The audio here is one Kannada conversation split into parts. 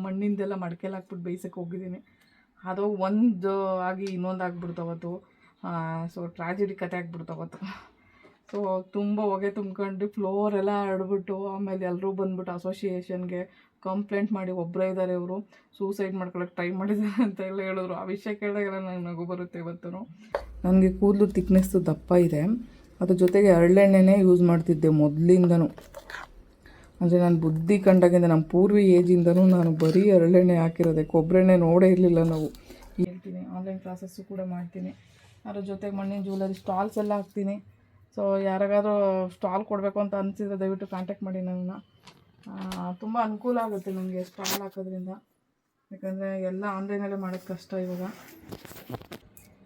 ಮಣ್ಣಿಂದೆಲ್ಲ ಮಡ್ಕೆಲಿ ಹಾಕ್ಬಿಟ್ಟು ಬೇಯಿಸೋಕ್ಕೆ ಹೋಗಿದ್ದೀನಿ. ಅದು ಒಂದು ಆಗಿ ಇನ್ನೊಂದು ಆಗ್ಬಿಡ್ತಾವತ್ತು. ಸೊ ಟ್ರಾಜಿಡಿ ಕತೆ ಆಗ್ಬಿಡ್ತಾವತ್ತು. ಸೊ ತುಂಬ ಹೊಗೆ ತುಂಬ್ಕೊಂಡು ಫ್ಲೋರೆಲ್ಲ ಹರಡ್ಬಿಟ್ಟು ಆಮೇಲೆ ಎಲ್ಲರೂ ಬಂದ್ಬಿಟ್ಟು ಅಸೋಸಿಯೇಷನ್ಗೆ ಕಂಪ್ಲೇಂಟ್ ಮಾಡಿ ಒಬ್ಬರೇ ಇದ್ದಾರೆ ಇವರು ಸೂಸೈಡ್ ಮಾಡ್ಕೊಳ್ಳೋಕೆ ಟ್ರೈ ಮಾಡಿದ್ದಾರೆ ಅಂತ ಎಲ್ಲ ಹೇಳಿದ್ರು. ಆ ವಿಷಯ ಕೇಳಿದಾಗೆಲ್ಲ ನಂಗೆ ನಗು ಬರುತ್ತೆ ಇವತ್ತು. ನನಗೆ ಕೂದಲು ತಿಕ್ನೆಸ್ಸು ದಪ್ಪ ಇದೆ, ಅದ್ರ ಜೊತೆಗೆ ಹರಳೆಣ್ಣೆನೇ ಯೂಸ್ ಮಾಡ್ತಿದ್ದೆ ಮೊದಲಿಂದನೂ. ಅಂದರೆ ನಾನು ಬುದ್ಧಿ ಕಂಡಾಗಿಂದ ನಮ್ಮ ಪೂರ್ವಿ ಏಜಿಂದನೂ ನಾನು ಬರೀ ಹರಳೆಣ್ಣೆ ಹಾಕಿರೋದೆ, ಕೊಬ್ಬರೆಣ್ಣೆ ನೋಡೇ ಇರಲಿಲ್ಲ ನಾವು. ಹೇಳ್ತೀನಿ, ಆನ್ಲೈನ್ ಕ್ಲಾಸಸ್ಸು ಕೂಡ ಮಾಡ್ತೀನಿ. ಅದ್ರ ಜೊತೆಗೆ ಮಣ್ಣಿನ ಜ್ಯುವೆಲರಿ ಸ್ಟಾಲ್ಸ್ ಎಲ್ಲ ಹಾಕ್ತೀನಿ. ಸೊ ಯಾರಿಗಾದ್ರೂ ಸ್ಟಾಲ್ ಕೊಡಬೇಕು ಅಂತ ಅನಿಸಿದ್ರೆ ದಯವಿಟ್ಟು ಕಾಂಟ್ಯಾಕ್ಟ್ ಮಾಡಿ ನನ್ನನ್ನು. ತುಂಬ ಅನುಕೂಲ ಆಗುತ್ತೆ ನನಗೆ ಸ್ಟಾಲ್ ಹಾಕೋದ್ರಿಂದ. ಯಾಕಂದರೆ ಎಲ್ಲ ಆನ್ಲೈನಲ್ಲೇ ಮಾಡೋದು ಕಷ್ಟ ಇವಾಗ.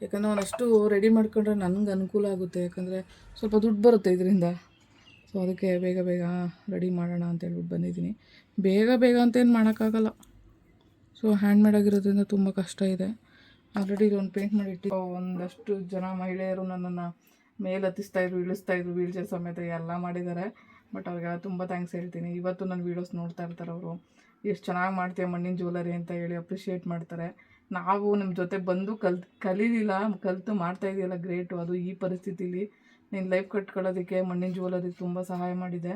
ಯಾಕಂದರೆ ಒಂದಷ್ಟು ರೆಡಿ ಮಾಡ್ಕೊಂಡ್ರೆ ನನಗೆ ಅನುಕೂಲ ಆಗುತ್ತೆ, ಯಾಕಂದರೆ ಸ್ವಲ್ಪ ದುಡ್ಡು ಬರುತ್ತೆ ಇದರಿಂದ. ಸೊ ಅದಕ್ಕೆ ಬೇಗ ಬೇಗ ರೆಡಿ ಮಾಡೋಣ ಅಂತ ಹೇಳ್ಬಿಟ್ಟು ಬಂದಿದ್ದೀನಿ. ಬೇಗ ಅಂತೇನು ಮಾಡೋಕ್ಕಾಗಲ್ಲ. ಸೊ ಹ್ಯಾಂಡ್ಮೇಡ್ ಆಗಿರೋದ್ರಿಂದ ತುಂಬ ಕಷ್ಟ ಇದೆ. ಆಲ್ರೆಡಿ ಇದೊಂದು ಪೇಂಟ್ ಮಾಡಿಟ್ಟು ಒಂದಷ್ಟು ಜನ ಮಹಿಳೆಯರು ನನ್ನನ್ನು ಮೇಲೆ ಹತ್ತಿಸ್ತಾಯಿದ್ರು, ಇಳಿಸ್ತಾಯಿದ್ರು, ವೀಲ್ಚೇರ್ ಸಮೇತ ಎಲ್ಲ ಮಾಡಿದ್ದಾರೆ. ಬಟ್ ಅವ್ರಿಗೆಲ್ಲ ತುಂಬ ಥ್ಯಾಂಕ್ಸ್ ಹೇಳ್ತೀನಿ. ಇವತ್ತು ನನ್ನ ವೀಡಿಯೋಸ್ ನೋಡ್ತಾ ಇರ್ತಾರೆ ಅವರು. ಎಷ್ಟು ಚೆನ್ನಾಗಿ ಮಾಡ್ತೀಯ ಮಣ್ಣಿನ ಜ್ಯುವೆಲರಿ ಅಂತ ಹೇಳಿ ಅಪ್ರಿಷಿಯೇಟ್ ಮಾಡ್ತಾರೆ. ನಾವು ನಿಮ್ಮ ಜೊತೆ ಬಂದು ಕಲೀಲಿಲ್ಲ, ಕಲಿತು ಮಾಡ್ತಾಯಿದ್ದೀಯಲ್ಲ ಗ್ರೇಟು. ಅದು ಈ ಪರಿಸ್ಥಿತಿಲಿ ನೀನು ಲೈಫ್ ಕಟ್ಕೊಳ್ಳೋದಕ್ಕೆ ಮಣ್ಣಿನ ಜ್ಯುವೆಲರಿ ತುಂಬ ಸಹಾಯ ಮಾಡಿದೆ.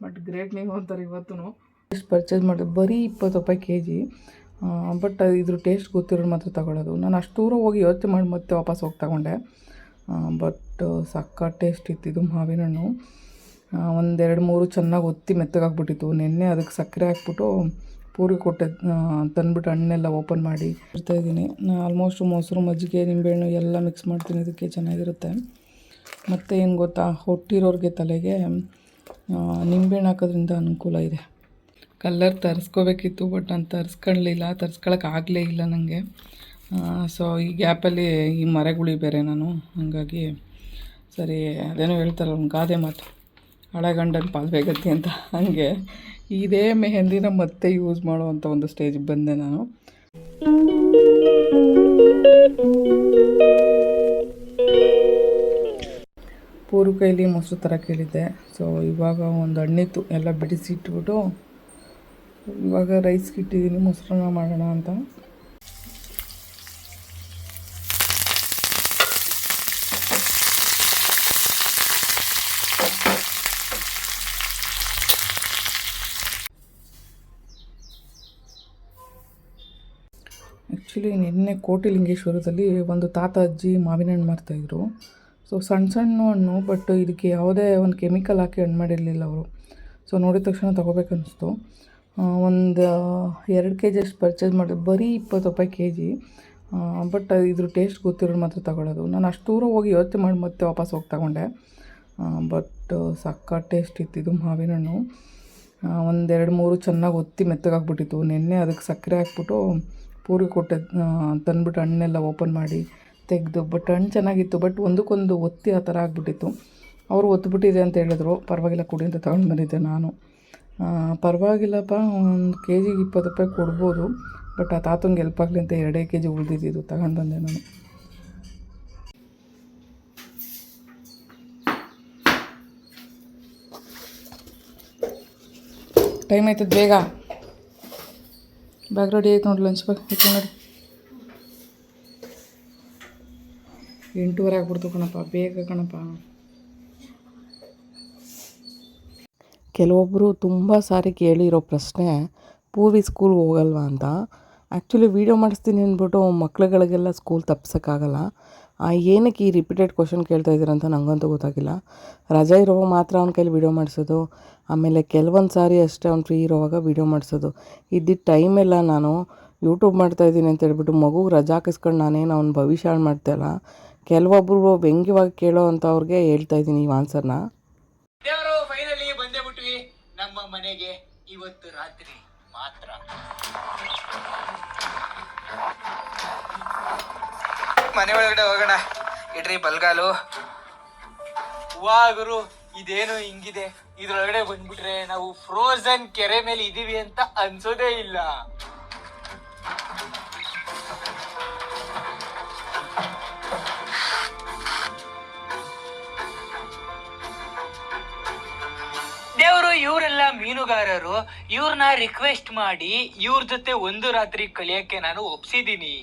ಬಟ್ ಗ್ರೇಟ್ ನೀವು ಅಂತಾರೆ ಇವತ್ತು. ಎಷ್ಟು ಪರ್ಚೇಸ್ ಮಾಡಿದೆ, ಬರೀ 20 ರೂಪಾಯಿ kg. ಬಟ್ ಇದ್ರ ಟೇಸ್ಟ್ ಗೊತ್ತಿರೋರು ಮಾತ್ರ ತಗೊಳ್ಳೋದು. ನಾನು ಅಷ್ಟು ದೂರ ಹೋಗಿ ಯೋಚನೆ ಮಾಡಿ ಮತ್ತೆ ವಾಪಸ್ ಹೋಗಿ ತಗೊಂಡೆ. ಬಟ್ ಸಕ್ಕ ಟೇಸ್ಟ್ ಇತ್ತಿದ್ದು ಮಾವಿನ ಹಣ್ಣು. 1-2-3 ಚೆನ್ನಾಗಿ ಒತ್ತಿ ಮೆತ್ತಗಾಗ್ಬಿಟ್ಟಿತ್ತು. ನೆನ್ನೆ ಅದಕ್ಕೆ ಸಕ್ಕರೆ ಹಾಕ್ಬಿಟ್ಟು ಪೂರಿ ಕೊಟ್ಟೆ, ತಂದ್ಬಿಟ್ಟು ಹಣ್ಣೆಲ್ಲ ಓಪನ್ ಮಾಡಿ ಇಡ್ತಾಯಿದ್ದೀನಿ. ನಾನು ಆಲ್ಮೋಸ್ಟ್ ಮೊಸರು, ಮಜ್ಜಿಗೆ, ನಿಂಬೆಹಣ್ಣು ಎಲ್ಲ ಮಿಕ್ಸ್ ಮಾಡ್ತೀನಿ. ಇದಕ್ಕೆ ಚೆನ್ನಾಗಿರುತ್ತೆ. ಮತ್ತು ಏನು ಗೊತ್ತಾ, ಹೊಟ್ಟಿರೋರಿಗೆ ತಲೆಗೆ ನಿಂಬೆಹಣ್ಣು ಹಾಕೋದ್ರಿಂದ ಅನುಕೂಲ ಇದೆ. ಕಲ್ಲರ್ ತರಿಸ್ಕೋಬೇಕಿತ್ತು, ಬಟ್ ನಾನು ತರಿಸ್ಕೊಳ್ಳೋಕೆ ಆಗಲೇ ಇಲ್ಲ ನನಗೆ. ಸೊ ಈ ಗ್ಯಾಪಲ್ಲಿ ಈ ಮರಗುಳಿ ಬೇರೆ ನಾನು, ಹಾಗಾಗಿ ಸರಿ ಅದೇನೋ ಹೇಳ್ತಾರಲ್ಲ ಒಂದು ಗಾದೆ ಮಾತು, ಹಳೆಗಂಡನ ಪಾಲ್ಬೇಗತ್ತೆ ಅಂತ. ಹಾಗೆ ಇದೇ ಮೆಹಂದಿನ ಮತ್ತೆ ಯೂಸ್ ಮಾಡುವಂಥ ಒಂದು ಸ್ಟೇಜಿಗೆ ಬಂದೆ ನಾನು. ಪೂರು ಕೈಲಿ ಮೊಸರು ಥರ ಕೇಳಿದ್ದೆ. ಸೊ ಇವಾಗ ಒಂದು ಹಣ್ಣಿತ್ತು, ಎಲ್ಲ ಬಿಡಿಸಿ ಇಟ್ಬಿಟ್ಟು ಇವಾಗ ರೈಸ್ಗೆ ಇಟ್ಟಿದ್ದೀನಿ ಮೊಸರನ್ನ ಮಾಡೋಣ ಅಂತ. ಆ್ಯಕ್ಚುಲಿ ನಿನ್ನೆ ಕೋಟಿಲಿಂಗೇಶ್ವರದಲ್ಲಿ ಒಂದು ತಾತ ಅಜ್ಜಿ ಮಾವಿನ ಹಣ್ಣು ಮಾರ್ತಾಯಿದ್ರು. ಸೊ ಸಣ್ಣ ಹಣ್ಣು, ಬಟ್ ಇದಕ್ಕೆ ಯಾವುದೇ ಒಂದು ಕೆಮಿಕಲ್ ಹಾಕಿ ಹಣ್ಣು ಮಾಡಿರಲಿಲ್ಲ ಅವರು. ಸೊ ನೋಡಿದ ತಕ್ಷಣ ತೊಗೋಬೇಕನ್ನಿಸ್ತು. ಒಂದು 2 kg ಅಷ್ಟು ಪರ್ಚೇಸ್ ಮಾಡಿದೆ, ಬರೀ 20 ರೂಪಾಯಿ kg. ಬಟ್ ಇದ್ರ ಟೇಸ್ಟ್ ಗೊತ್ತಿರೋರು ಮಾತ್ರ ತಗೊಳ್ಳೋದು. ನಾನು ಅಷ್ಟು ದೂರ ಹೋಗಿ ಯೋಚನೆ ಮಾಡಿ ಮತ್ತೆ ವಾಪಸ್ ಹೋಗಿ ತಗೊಂಡೆ. ಬಟ್ ಸಕ್ಕ ಟೇಸ್ಟ್ ಇತ್ತಿದ್ದು ಮಾವಿನ ಹಣ್ಣು. 1-2-3 ಚೆನ್ನಾಗಿ ಒತ್ತಿ ಮೆತ್ತಗಾಗ್ಬಿಟ್ಟಿತ್ತು. ನೆನ್ನೆ ಅದಕ್ಕೆ ಸಕ್ಕರೆ ಹಾಕ್ಬಿಟ್ಟು ಪೂರಿ ಕೊಟ್ಟೆ, ತಂದ್ಬಿಟ್ಟು ಹಣ್ಣೆಲ್ಲ ಓಪನ್ ಮಾಡಿ ತೆಗೆದು. ಬಟ್ ಹಣ್ಣು ಚೆನ್ನಾಗಿತ್ತು, ಬಟ್ ಒಂದಕ್ಕೊಂದು ಒತ್ತಿ ಆ ಥರ ಆಗಿಬಿಟ್ಟಿತ್ತು. ಅವರು ಒತ್ತಿಬಿಟ್ಟಿದೆ ಅಂತ ಹೇಳಿದ್ರು. ಪರವಾಗಿಲ್ಲ ಕೊಡಿ ಅಂತ ತಗೊಂಡು ಬಂದಿದ್ದೆ ನಾನು. ಪರವಾಗಿಲ್ಲಪ್ಪ, 1 kg 20 ರೂಪಾಯಿ ಕೊಡ್ಬೋದು. ಬಟ್ ಆ ತಾತಂಗೆ ಹೆಲ್ಪ್ ಆಗಲಿ ಅಂತ 2 kg ಉಳಿದಿದ್ದು ತಗೊಂಡು ಬಂದೆ ನಾನು. ಟೈಮ್ ಆಯ್ತದ, ಬೇಗ ಬ್ಯಾಗ್ ರೆಡಿ ಆಯ್ತು ನೋಡಿ. ಲಂಚ್ ಬ್ಯಾಗ್ ಇತ್ತು ನೋಡಿ. 8:15 ಆಗ್ಬಿಡ್ತು ಕಣಪ್ಪ, ಬೇಗ ಕಣಪ್ಪ. ಕೆಲವೊಬ್ಬರು ತುಂಬ ಸಾರಿ ಕೇಳಿರೋ ಪ್ರಶ್ನೆ, ಪೂರ್ವಿ ಸ್ಕೂಲ್ ಹೋಗಲ್ವಾ ಅಂತ. ಆ್ಯಕ್ಚುಲಿ ವೀಡಿಯೋ ಮಾಡಿಸ್ತೀನಿ ಅಂದ್ಬಿಟ್ಟು ಮಕ್ಳುಗಳಿಗೆಲ್ಲ ಸ್ಕೂಲ್ ತಪ್ಸೋಕ್ಕಾಗಲ್ಲ. ಏನಕ್ಕೆ ಈ ರಿಪೀಟೆಡ್ ಕ್ವಶನ್ ಕೇಳ್ತಾ ಇದ್ದೀರ ಅಂತ ನನಗಂತೂ ಗೊತ್ತಾಗಿಲ್ಲ. ರಜೆ ಇರೋವಾಗ ಮಾತ್ರ ಅವ್ನ ಕೈಲಿ ವೀಡಿಯೋ ಮಾಡಿಸೋದು, ಆಮೇಲೆ ಕೆಲವೊಂದು ಸಾರಿ ಅಷ್ಟೇ ಅವ್ನು ಫ್ರೀ ಇರೋವಾಗ ವೀಡಿಯೋ ಮಾಡಿಸೋದು. ಇದ್ದಿದ್ದ ಟೈಮೆಲ್ಲ ನಾನು ಯೂಟ್ಯೂಬ್ ಮಾಡ್ತಾಯಿದ್ದೀನಿ ಅಂತ ಹೇಳ್ಬಿಟ್ಟು ಮಗುಗೆ ರಜಾ ಹಾಕಿಸ್ಕೊಂಡು ನಾನೇನು ಅವ್ನ ಭವಿಷ್ಯ ಹಾಳು ಮಾಡ್ತಾಯಿಲ್ಲ. ಕೆಲವೊಬ್ಬರು ವ್ಯಂಗ್ಯವಾಗಿ ಕೇಳೋ ಅಂಥವ್ರಿಗೆ ಹೇಳ್ತಾಯಿದ್ದೀನಿ ಈ ಆನ್ಸರ್ನ. ಫೈನಲಿ ಬಂದೇ ಬಿಟ್ವಿ ನಮ್ಮ ಮನೆಗೆ. ಇವತ್ತು ರಾತ್ರಿ ಮಾತ್ರ ಮನೆ ಒಳಗಡೆ ಹೋಗೋಣ. ಇಡ್ರಿ ಬಲ್ಗಾಲು. ವಾ ಗುರು, ಇದೇನು ಹಿಂಗಿದೆ. ಇದ್ರೊಳಗಡೆ ಬಂದ್ಬಿಟ್ರೆ ನಾವು ಫ್ರೋಜನ್ ಕೆರೆ ಮೇಲೆ ಇದೀವಿ ಅಂತ ಅನ್ಸೋದೇ ಇಲ್ಲ. ದೇವರು ಇವರೆಲ್ಲ ಮೀನುಗಾರರು, ಇವ್ರನ್ನ ರಿಕ್ವೆಸ್ಟ್ ಮಾಡಿ ಇವ್ರ ಜೊತೆ ಒಂದು ರಾತ್ರಿ ಕಳಿಯಕ್ಕೆ ನಾನು ಒಪ್ಸಿದೀನಿ.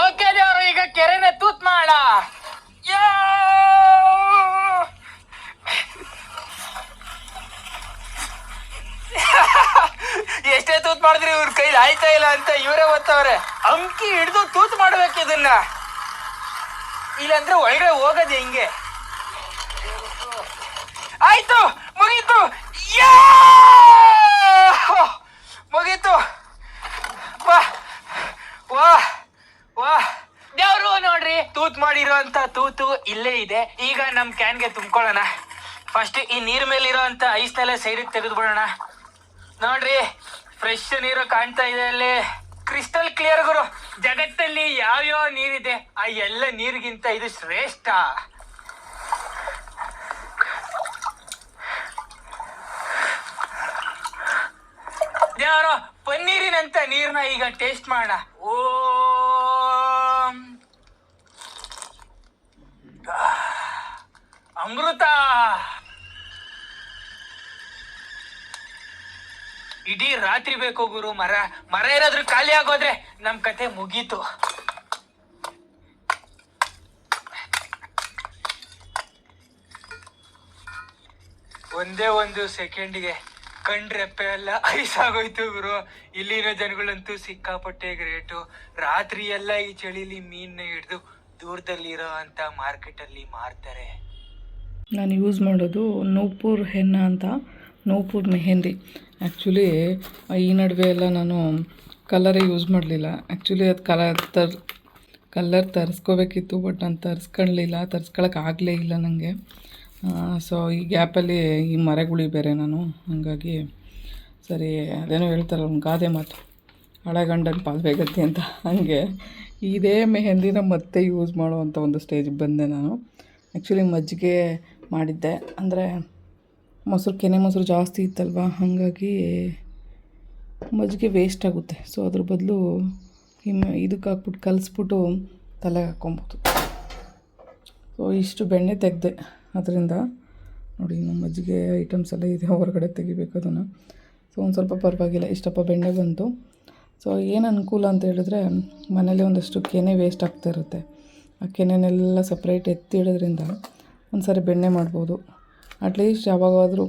ಓಕೆ ದೇವ್ರು, ಈಗ ಕೆರೆನ ತೂತ್ ಮಾಡ. ಎಷ್ಟೇ ತೂತ್ ಮಾಡಿದ್ರಿ ಇವ್ರ ಕೈಲಿ ಆಯ್ತಾ ಇಲ್ಲ ಅಂತ ಇವರೇ ಗೊತ್ತವ್ರೆ. ಅಂಕಿ ಹಿಡಿದು ತೂತ್ ಮಾಡ್ಬೇಕು ಇದನ್ನ, ಇಲ್ಲಾಂದ್ರೆ ಒಳಗಡೆ ಹೋಗದೆ ಹಿಂಗೆ. ಆಯ್ತು, ಮುಗೀತು, ಮುಗೀತು. ವಾ ವಾ ವಾ ದೇವ್ರು, ನೋಡ್ರಿ ತೂತ್ ಮಾಡಿರೋ ಅಂತ ತೂತು ಇಲ್ಲೇ ಇದೆ. ಈಗ ನಮ್ ಕ್ಯಾನ್ಗೆ ತುಂಬ್ಕೊಳ್ಳೋಣ. ಫಸ್ಟ್ ಈ ನೀರ್ ಮೇಲೆ ಇರೋ ಅಂತ ಐಸ್ನೆಲ್ಲ ಸೈಡಿಗೆ ತೆಗೆದು ಬಿಡೋಣ. ನೋಡ್ರಿ ಫ್ರೆಶ್ ನೀರು ಕಾಣ್ತಾ ಇದೆ ಅಲ್ಲಿ, ಕ್ರಿಸ್ಟಲ್ ಕ್ಲಿಯರ್ ಗುರು. ಜಗತ್ತಲ್ಲಿ ಯಾವ್ಯಾವ ನೀರಿದೆ ಆ ಎಲ್ಲ ನೀರಿಗಿಂತ ಇದು ಶ್ರೇಷ್ಠ. ದೇವರು, ಪನ್ನೀರಿನಂತ ನೀರ್ನ ಈಗ ಟೇಸ್ಟ್ ಮಾಡೋಣ. ಅಮೃತ. ಇಡೀ ರಾತ್ರಿ ಬೇಕು ಗುರು. ಮರ ಏನಾದ್ರೂ ಖಾಲಿ ಆಗೋದ್ರೆ ನಮ್ ಕತೆ ಮುಗೀತು. ಒಂದೇ ಒಂದು ಸೆಕೆಂಡ್ಗೆ ಕಣ್ರೆಪ್ಪೆ ಎಲ್ಲ ಐಸ್ ಆಗೋಯ್ತು ಗುರು. ಇಲ್ಲಿನ ಜನಗಳಂತೂ ಸಿಕ್ಕಾಪಟ್ಟೆ ಗ್ರೇಟು. ರಾತ್ರಿ ಎಲ್ಲ ಈ ಚಳಿಲಿ ಮೀನ್ನ ಹಿಡಿದು ದೂರದಲ್ಲಿರೋ ಅಂತ ಮಾರ್ಕೆಟ್ ಅಲ್ಲಿ ಮಾರ್ತಾರೆ. ನಾನು ಯೂಸ್ ಮಾಡೋದು ನೂಪುರ್ ಹೆನ್ನ ಅಂತ, ನೂಪುರ್ ಮೆಹಂದಿ. ಆ್ಯಕ್ಚುಲಿ ಈ ನಡುವೆ ಎಲ್ಲ ನಾನು ಕಲರೇ ಯೂಸ್ ಮಾಡಲಿಲ್ಲ. ಆ್ಯಕ್ಚುಲಿ ಅದು ಕಲರ್ ತರಿಸ್ಕೋಬೇಕಿತ್ತು, ಬಟ್ ನಾನು ತರಿಸ್ಕೊಳ್ಳೋಕ್ಕಾಗಲೇ ಇಲ್ಲ ನನಗೆ. ಸೊ ಈ ಗ್ಯಾಪಲ್ಲಿ ಈ ಮರಗುಳಿ ಬೇರೆ ನಾನು, ಹಾಗಾಗಿ ಸರಿ ಅದೇನೋ ಹೇಳ್ತಾರಲ್ಲ ಒಂದು ಗಾದೆ ಮಾತು, ಹಳೆಗಂಡನ ಪಾಲ್ಬೇಗತ್ತೆ ಅಂತ, ಹಾಗೆ ಇದೇ ಮೆಹಂದಿನ ಮತ್ತೆ ಯೂಸ್ ಮಾಡುವಂಥ ಒಂದು ಸ್ಟೇಜಿಗೆ ಬಂದೆ ನಾನು. ಆ್ಯಕ್ಚುಲಿ ಮಜ್ಜಿಗೆ ಮಾಡಿದ್ದೆ, ಅಂದರೆ ಕೆನೆ ಮೊಸರು ಜಾಸ್ತಿ ಇತ್ತಲ್ವ, ಹಾಗಾಗಿ ಮಜ್ಜಿಗೆ ವೇಸ್ಟ್ ಆಗುತ್ತೆ. ಸೊ ಅದ್ರ ಬದಲು ಇದಕ್ಕೆ ಹಾಕ್ಬಿಟ್ಟು ಕಲಿಸ್ಬಿಟ್ಟು ತಲೆಗೆ ಹಾಕ್ಕೊಬೋದು. ಸೊ ಇಷ್ಟು ಬೆಣ್ಣೆ ತೆಗೆದೆ ಅದರಿಂದ. ನೋಡಿ, ಇನ್ನು ಮಜ್ಜಿಗೆ ಐಟಮ್ಸ್ ಎಲ್ಲ ಇದೆ, ಹೊರಗಡೆ ತೆಗಿಬೇಕು ಅದನ್ನು. ಸೊ ಒಂದು ಸ್ವಲ್ಪ ಪರವಾಗಿಲ್ಲ, ಇಷ್ಟಪ್ಪ ಬೆಣ್ಣೆ ಬಂತು. ಸೊ ಏನು ಅನುಕೂಲ ಅಂತ ಹೇಳಿದ್ರೆ, ಮನೇಲಿ ಒಂದಷ್ಟು ಕೆನೆ ವೇಸ್ಟ್ ಆಗ್ತಾ ಇರುತ್ತೆ. ಆ ಕೆನೆನೆಲ್ಲ ಸಪ್ರೇಟ್ ಎತ್ತಿಡೋದ್ರಿಂದ ಒಂದು ಸಾರಿ ಬೆಣ್ಣೆ ಮಾಡ್ಬೋದು. ಅಟ್ಲೀಸ್ಟ್ ಯಾವಾಗಾದರೂ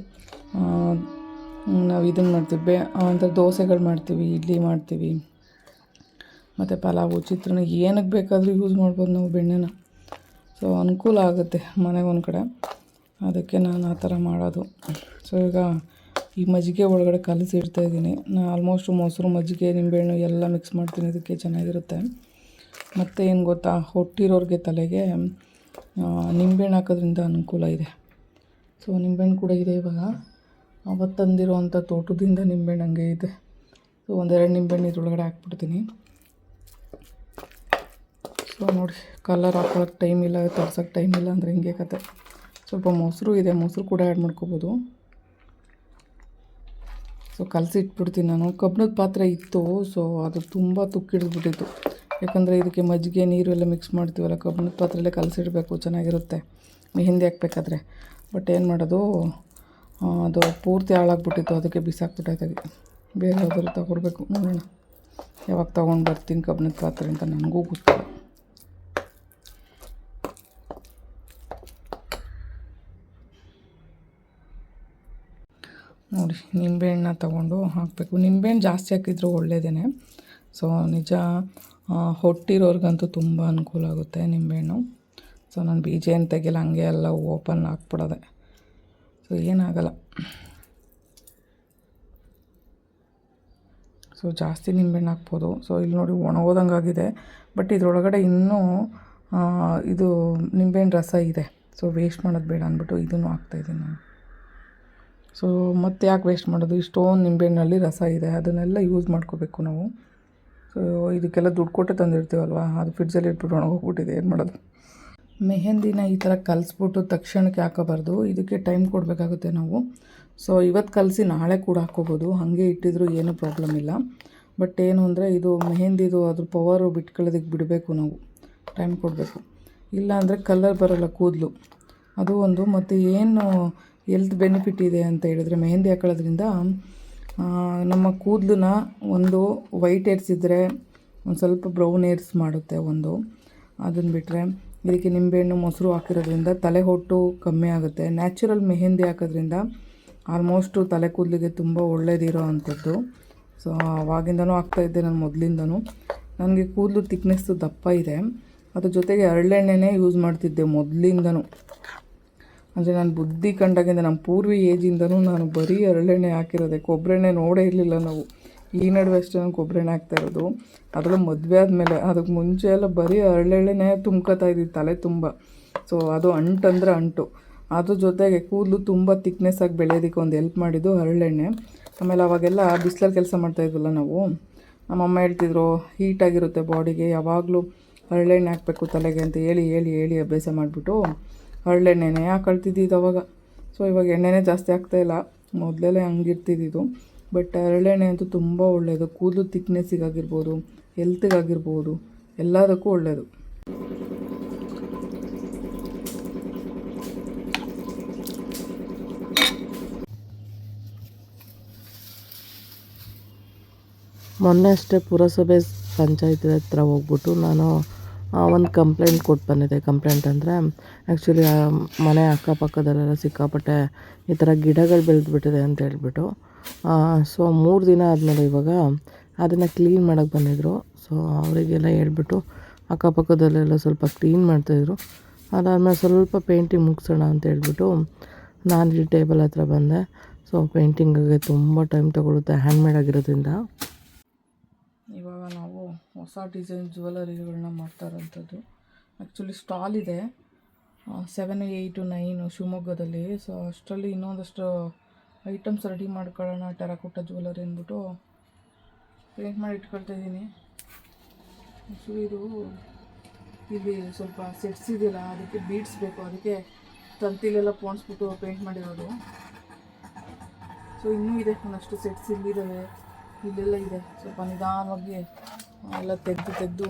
ನಾವು ಇದನ್ನು ಮಾಡ್ತೀವಿ, ಅಂದರೆ ದೋಸೆಗಳು ಮಾಡ್ತೀವಿ, ಇಡ್ಲಿ ಮಾಡ್ತೀವಿ, ಮತ್ತು ಪಲಾವು, ಚಿತ್ರಾನ್ನ, ಏನಕ್ಕೆ ಬೇಕಾದರೂ ಯೂಸ್ ಮಾಡ್ಬೋದು ನಾವು ಬೆಣ್ಣೆನ. ಸೊ ಅನುಕೂಲ ಆಗುತ್ತೆ ಮನೆಗೆ ಒಂದು ಕಡೆ, ಅದಕ್ಕೆ ನಾನು ಆ ಥರ ಮಾಡೋದು. ಸೊ ಈಗ ಈ ಮಜ್ಜಿಗೆ ಒಳಗಡೆ ಕಲಸಿಡ್ತಾಯಿದ್ದೀನಿ. ನಾನು ಆಲ್ಮೋಸ್ಟು ಮೊಸರು, ಮಜ್ಜಿಗೆ, ನಿಂಬೆಹಣ್ಣು ಎಲ್ಲ ಮಿಕ್ಸ್ ಮಾಡ್ತೀನಿ, ಇದಕ್ಕೆ ಚೆನ್ನಾಗಿರುತ್ತೆ. ಮತ್ತು ಏನು ಗೊತ್ತಾ, ಹೊಟ್ಟಿರೋರಿಗೆ ತಲೆಗೆ ನಿಂಬೆಹಣ್ಣು ಹಾಕೋದ್ರಿಂದ ಅನುಕೂಲ ಇದೆ. ಸೊ ನಿಂಬೆಹಣ್ಣು ಕೂಡ ಇದೆ ಇವಾಗ. ಅವತ್ತು ತಂದಿರೋವಂಥ ತೋಟದಿಂದ ನಿಂಬೆಹಣ್ಣು ಹಂಗೆ ಇದೆ. ಸೊ ಒಂದೆರಡು ನಿಂಬೆಹಣ್ಣು ಇದ್ರೊಳಗಡೆ ಹಾಕ್ಬಿಡ್ತೀನಿ. ಸೊ ನೋಡಿ, ಕಲರ್ ಹಾಕೊಳ್ಳೋಕ್ಕೆ ಟೈಮ್ ಇಲ್ಲ, ತರ್ಸೋಕ್ಕೆ ಟೈಮ್ ಇಲ್ಲ ಅಂದರೆ ಹಿಂಗೆ ಕತೆ. ಸ್ವಲ್ಪ ಮೊಸರು ಇದೆ, ಮೊಸರು ಕೂಡ ಆ್ಯಡ್ ಮಾಡ್ಕೋಬೋದು. ಸೊ ಕಲಸಿ ಇಟ್ಬಿಡ್ತೀನಿ ನಾನು. ಕಬ್ಬಿಣದ ಪಾತ್ರೆ ಇತ್ತು, ಸೊ ಅದು ತುಂಬ ತುಕ್ಕಿಡಿದ್ಬಿಟ್ಟಿತ್ತು. ಯಾಕಂದರೆ ಇದಕ್ಕೆ ಮಜ್ಜಿಗೆ ನೀರು ಎಲ್ಲ ಮಿಕ್ಸ್ ಮಾಡ್ತೀವಲ್ಲ, ಕಬ್ಬಿಣದ ಪಾತ್ರೆಯಲ್ಲೇ ಕಲಸಿಡಬೇಕು, ಚೆನ್ನಾಗಿರುತ್ತೆ ಮೆಹಂದಿ ಹಾಕ್ಬೇಕಾದ್ರೆ. ಬಟ್ ಏನು ಮಾಡೋದು, ಅದು ಪೂರ್ತಿ ಹಾಳಾಗ್ಬಿಟ್ಟಿತ್ತು, ಅದಕ್ಕೆ ಬಿಸಾಕ್ಬಿಟ್ಟಾಗಿ. ಬೇರೆ ಯಾವ್ದಾದ್ರು ತಗೊಡ್ಬೇಕು, ನೋಡೋಣ ಯಾವಾಗ ತೊಗೊಂಡು ಬರ್ತೀನಿ ಕಬ್ಬಿಣದ ಪಾತ್ರೆ ಅಂತ, ನನಗೂ ಗೊತ್ತಿಲ್ಲ. ನೋಡಿ, ನಿಂಬೆಹಣ್ಣು ತೊಗೊಂಡು ಹಾಕಬೇಕು. ನಿಂಬೆಹಣ್ಣು ಜಾಸ್ತಿ ಹಾಕಿದ್ರು ಒಳ್ಳೆಯದೇ. ಸೊ ನಿಜ ಹೊಟ್ಟಿರೋರ್ಗಂತೂ ತುಂಬ ಅನುಕೂಲ ಆಗುತ್ತೆ ನಿಂಬೆಹಣ್ಣು. ಸೊ ನಾನು ಬೀಜ ಏನು ತೆಗಿಲ್ಲ, ಹಂಗೆ ಎಲ್ಲ ಓಪನ್ ಹಾಕ್ಬಿಡೋದೆ. ಸೊ ಏನಾಗಲ್ಲ. ಸೊ ಜಾಸ್ತಿ ನಿಂಬೆಹಣ್ಣು ಹಾಕ್ಬೋದು. ಸೊ ಇಲ್ಲಿ ನೋಡಿ ಒಣಗೋದಂಗೆ ಆಗಿದೆ, ಬಟ್ ಇದರೊಳಗಡೆ ಇನ್ನೂ ಇದು ನಿಂಬೆಹಣ್ಣು ರಸ ಇದೆ. ಸೊ ವೇಸ್ಟ್ ಮಾಡೋದು ಬೇಡ ಅಂದ್ಬಿಟ್ಟು ಇದನ್ನು ಹಾಕ್ತಾಯಿದ್ದೀನಿ ನಾನು. ಸೊ ಮತ್ತೆ ಯಾಕೆ ವೇಸ್ಟ್ ಮಾಡೋದು, ಇಷ್ಟೊಂದು ನಿಂಬೆಹಣ್ಣಲ್ಲಿ ರಸ ಇದೆ, ಅದನ್ನೆಲ್ಲ ಯೂಸ್ ಮಾಡ್ಕೋಬೇಕು ನಾವು. ಸೊ ಇದಕ್ಕೆಲ್ಲ ದುಡ್ಡು ಕೊಟ್ಟೆ ತಂದಿರ್ತೀವಲ್ವ, ಅದು ಫ್ರಿಡ್ಜಲ್ಲಿ ಇಟ್ಬಿಟ್ಟು ಒಣಗೋಗ್ಬಿಟ್ಟಿದೆ, ಏನು ಮಾಡೋದು. ಮೆಹಂದಿನ ಈ ಥರ ಕಲಿಸ್ಬಿಟ್ಟು ತಕ್ಷಣಕ್ಕೆ ಹಾಕೋಬಾರ್ದು, ಇದಕ್ಕೆ ಟೈಮ್ ಕೊಡಬೇಕಾಗುತ್ತೆ ನಾವು. ಸೊ ಇವತ್ತು ಕಲಸಿ ನಾಳೆ ಕೂಡ ಹಾಕ್ಕೋಬೋದು, ಹಾಗೆ ಇಟ್ಟಿದ್ರು ಏನೂ ಪ್ರಾಬ್ಲಮ್ ಇಲ್ಲ. ಬಟ್ ಏನು ಅಂದರೆ ಇದು ಮೆಹಂದಿದು ಅದ್ರ ಪವರು ಬಿಟ್ಕೊಳ್ಳೋದಕ್ಕೆ ಬಿಡಬೇಕು ನಾವು, ಟೈಮ್ ಕೊಡಬೇಕು. ಇಲ್ಲ ಅಂದರೆ ಕಲರ್ ಬರೋಲ್ಲ ಕೂದಲು. ಅದು ಒಂದು. ಮತ್ತು ಏನು ಹೆಲ್ತ್ ಬೆನಿಫಿಟ್ ಇದೆ ಅಂತ ಹೇಳಿದ್ರೆ, ಮೆಹಂದಿ ಹಾಕೊಳ್ಳೋದ್ರಿಂದ ನಮ್ಮ ಕೂದಲನ್ನ ಒಂದು ವೈಟ್ ಏರ್ಸ್ ಇದ್ದರೆ ಒಂದು ಸ್ವಲ್ಪ ಬ್ರೌನ್ ಏರ್ಸ್ ಮಾಡುತ್ತೆ ಒಂದು. ಅದನ್ನು ಬಿಟ್ಟರೆ ಇದಕ್ಕೆ ನಿಂಬೆಹಣ್ಣು ಮೊಸರು ಹಾಕಿರೋದ್ರಿಂದ ತಲೆ ಹೊಟ್ಟು ಕಮ್ಮಿ ಆಗುತ್ತೆ. ನ್ಯಾಚುರಲ್ ಮೆಹಂದಿ ಹಾಕೋದ್ರಿಂದ ಆಲ್ಮೋಸ್ಟು ತಲೆ ಕೂದಲಿಗೆ ತುಂಬ ಒಳ್ಳೇದಿರೋ ಅಂಥದ್ದು. ಸೊ ಆವಾಗಿಂದನೂ ಆಗ್ತಾಯಿದ್ದೆ ನಾನು ಮೊದಲಿಂದನೂ. ನನಗೆ ಕೂದಲು ತಿಕ್ನೆಸ್ಸು ದಪ್ಪ ಇದೆ. ಅದ್ರ ಜೊತೆಗೆ ಹರಳೆಣ್ಣೆನೇ ಯೂಸ್ ಮಾಡ್ತಿದ್ದೆ ಮೊದಲಿಂದನೂ. ಅಂದರೆ ನಾನು ಬುದ್ಧಿ ಕಂಡಾಗಿಂದ ನಮ್ಮ ಪೂರ್ವಿ ಏಜಿಂದನೂ ನಾನು ಬರೀ ಹರಳೆಣ್ಣೆ ಹಾಕಿರೋದೆ. ಕೊಬ್ಬರೆಣ್ಣೆ ನೋಡೇ ಇರಲಿಲ್ಲ ನಾವು. ಈ ನಡುವೆ ಅಷ್ಟೇ ನಾನು ಕೊಬ್ಬರೆಣ್ಣೆ ಹಾಕ್ತಾಯಿರೋದು. ಅದರಲ್ಲೂ ಮದುವೆ ಆದಮೇಲೆ, ಅದಕ್ಕೆ ಮುಂಚೆ ಎಲ್ಲ ಬರೀ ಹರಳೆಣ್ಣೆನೇ ತುಂಬ್ಕೊತಾ ಇದ್ದಿದ್ದು ತಲೆ ತುಂಬ. ಸೊ ಅದು ಅಂಟಂದ್ರೆ ಅಂಟು. ಅದ್ರ ಜೊತೆಗೆ ಕೂದಲು ತುಂಬ ತಿಕ್ನೆಸ್ಸಾಗಿ ಬೆಳೆಯೋದಕ್ಕೆ ಒಂದು ಹೆಲ್ಪ್ ಮಾಡಿದ್ದು ಹರಳೆಣ್ಣೆ. ಆಮೇಲೆ ಅವಾಗೆಲ್ಲ ಬಿಸಿಲಲ್ಲಿ ಕೆಲಸ ಮಾಡ್ತಾಯಿದ್ವಲ್ಲ ನಾವು, ನಮ್ಮಮ್ಮ ಹೇಳ್ತಿದ್ರು ಹೀಟಾಗಿರುತ್ತೆ ಬಾಡಿಗೆ, ಯಾವಾಗಲೂ ಹರಳೆಣ್ಣೆ ಹಾಕಬೇಕು ತಲೆಗೆ ಅಂತ ಹೇಳಿ ಹೇಳಿ ಹೇಳಿ ಅಭ್ಯಾಸ ಮಾಡಿಬಿಟ್ಟು ಹರಳೆಣ್ಣೆನೇ ಹಾಕೊಳ್ತಿದ್ದಿದ್ದು ಅವಾಗ. ಸೊ ಇವಾಗ ಎಣ್ಣೆನೇ ಜಾಸ್ತಿ ಆಗ್ತಾಯಿಲ್ಲ, ಮೊದಲೆಲ್ಲ ಹಂಗಿರ್ತಿದ್ದಿದ್ದು. ಬಟ್ ಹರಳೆಣ್ಣೆ ಅಂತೂ ತುಂಬ ಒಳ್ಳೆಯದು. ಕೂದಲು ತಿಕ್ನೆಸ್ಸಿಗಾಗಿರ್ಬೋದು, ಹೆಲ್ತ್ಗಾಗಿರ್ಬೋದು, ಎಲ್ಲದಕ್ಕೂ ಒಳ್ಳೆಯದು. ಮೊನ್ನೆ ಅಷ್ಟೇ ಪುರಸಭೆ ಪಂಚಾಯತಿ ಹತ್ರ ಹೋಗ್ಬಿಟ್ಟು ನಾನು ಒಂದು ಕಂಪ್ಲೇಂಟ್ ಕೊಟ್ಟು ಬಂದಿದ್ದೆ. ಕಂಪ್ಲೇಂಟ್ ಅಂದರೆ ಆ್ಯಕ್ಚುಲಿ ಮನೆ ಅಕ್ಕಪಕ್ಕದಲ್ಲೆಲ್ಲ ಸಿಕ್ಕಾಪಟ್ಟೆ ಈ ಥರ ಗಿಡಗಳು ಬೆಳೆದ್ಬಿಟ್ಟಿದೆ ಅಂತ ಹೇಳ್ಬಿಟ್ಟು. ಸೊ 3 ದಿನ ಆದಮೇಲೆ ಇವಾಗ ಅದನ್ನು ಕ್ಲೀನ್ ಮಾಡೋಕ್ಕೆ ಬಂದಿದ್ದರು. ಸೊ ಅವರಿಗೆಲ್ಲ ಹೇಳ್ಬಿಟ್ಟು ಅಕ್ಕಪಕ್ಕದಲ್ಲೆಲ್ಲ ಸ್ವಲ್ಪ ಕ್ಲೀನ್ ಮಾಡ್ತಾಯಿದ್ರು. ಅದಾದಮೇಲೆ ಸ್ವಲ್ಪ ಪೇಂಟಿಂಗ್ ಮುಗಿಸೋಣ ಅಂತ ಹೇಳ್ಬಿಟ್ಟು ನಾನು ಈ ಟೇಬಲ್ ಹತ್ರ ಬಂದೆ. ಸೊ ಪೇಂಟಿಂಗಿಗೆ ತುಂಬ ಟೈಮ್ ತೊಗೊಳುತ್ತೆ, ಹ್ಯಾಂಡ್ಮೇಡ್ ಆಗಿರೋದ್ರಿಂದ. ಇವಾಗ ನಾವು ಹೊಸ ಡಿಸೈನ್ ಜ್ಯುವೆಲರಿಗಳನ್ನ ಮಾಡ್ತಾ ಇರೋಂಥದ್ದು. ಆ್ಯಕ್ಚುಲಿ ಸ್ಟಾಲ್ ಇದೆ 7, 8, 9 ಶಿವಮೊಗ್ಗದಲ್ಲಿ. ಸೊ ಅಷ್ಟರಲ್ಲಿ ಇನ್ನೊಂದಷ್ಟು ಐಟಮ್ಸ್ ರೆಡಿ ಮಾಡ್ಕೊಳ್ಳೋಣ, ಟೆರಾಕೋಟಾ ಜ್ಯುವೆಲರಿ ಅಂದ್ಬಿಟ್ಟು ಪೇಂಟ್ ಮಾಡಿ ಇಟ್ಕೊಳ್ತಾಯಿದ್ದೀನಿ. ಆ್ಯಕ್ಚುಲಿ ಇಲ್ಲಿ ಸ್ವಲ್ಪ ಸೆಟ್ಸ್ ಇದೆಯಲ್ಲ, ಅದಕ್ಕೆ ಬೀಡ್ಸ್ ಬೇಕು. ಅದಕ್ಕೆ ತಂತಿಲೆಲ್ಲ ಪೋಣಿಸ್ಬಿಟ್ಟು ಪೇಂಟ್ ಮಾಡಿರೋದು. ಸೊ ಇನ್ನೂ ಇದೆ ಒಂದಷ್ಟು ಸೆಟ್ಸ್ ಇಲ್ಲಿದ್ದಾವೆ, ಇಲ್ಲೆಲ್ಲ ಇದೆ. ಸ್ವಲ್ಪ ನಿಧಾನವಾಗಿ ಎಲ್ಲ ತೆಗೆದು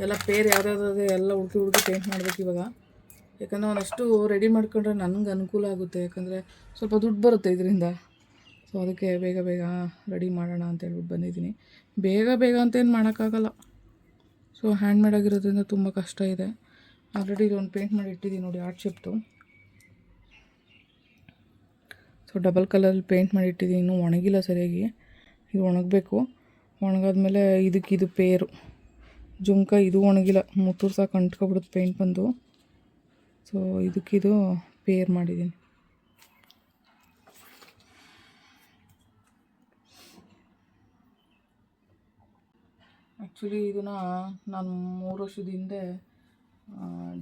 ಎಲ್ಲ ಪೇರ್ ಯಾವ್ದಾದ್ರೆ ಎಲ್ಲ ಹುಡುಕಿ ಪೇಂಟ್ ಮಾಡಬೇಕು ಇವಾಗ. ಯಾಕಂದರೆ ಒಂದಷ್ಟು ರೆಡಿ ಮಾಡ್ಕೊಂಡ್ರೆ ನನಗೆ ಅನುಕೂಲ ಆಗುತ್ತೆ. ಯಾಕಂದರೆ ಸ್ವಲ್ಪ ದುಡ್ಡು ಬರುತ್ತೆ ಇದರಿಂದ. ಸೊ ಅದಕ್ಕೆ ಬೇಗ ರೆಡಿ ಮಾಡೋಣ ಅಂತ ಹೇಳ್ಬಿಟ್ಟು ಬಂದಿದ್ದೀನಿ. ಬೇಗ ಅಂತೇನು ಮಾಡೋಕ್ಕಾಗಲ್ಲ. ಸೊ ಹ್ಯಾಂಡ್ಮೇಡ್ ಆಗಿರೋದ್ರಿಂದ ತುಂಬ ಕಷ್ಟ ಇದೆ. ಆಲ್ರೆಡಿ ಇದೊಂದು ಪೇಂಟ್ ಮಾಡಿ ಇಟ್ಟಿದ್ದೀನಿ ನೋಡಿ, ಆರ್ಟ್ ಶೇಪ್ದು. ಸೊ ಡಬಲ್ ಕಲರಲ್ಲಿ ಪೇಂಟ್ ಮಾಡಿ ಇಟ್ಟಿದ್ದೀನಿ, ಇನ್ನೂ ಒಣಗಿಲ್ಲ ಸರಿಯಾಗಿ. ಇದು ಒಣಗಬೇಕು. ಒಣಗಾದ್ಮೇಲೆ ಇದು ಪೇರು ಜುಮ್ಕ, ಇದು ಒಣಗಿಲ್ಲ, ಮುತ್ತೂರು ಸಾಕು ಅಂಟ್ಕೊಬಿಡುತ್ತೆ ಪೇಂಟ್ ಬಂದು. ಸೊ ಇದಕ್ಕಿದು ಪೇರ್ ಮಾಡಿದ್ದೀನಿ. ಆ್ಯಕ್ಚುಲಿ ಇದನ್ನು ನಾನು 3 ವರ್ಷದ ಹಿಂದೆ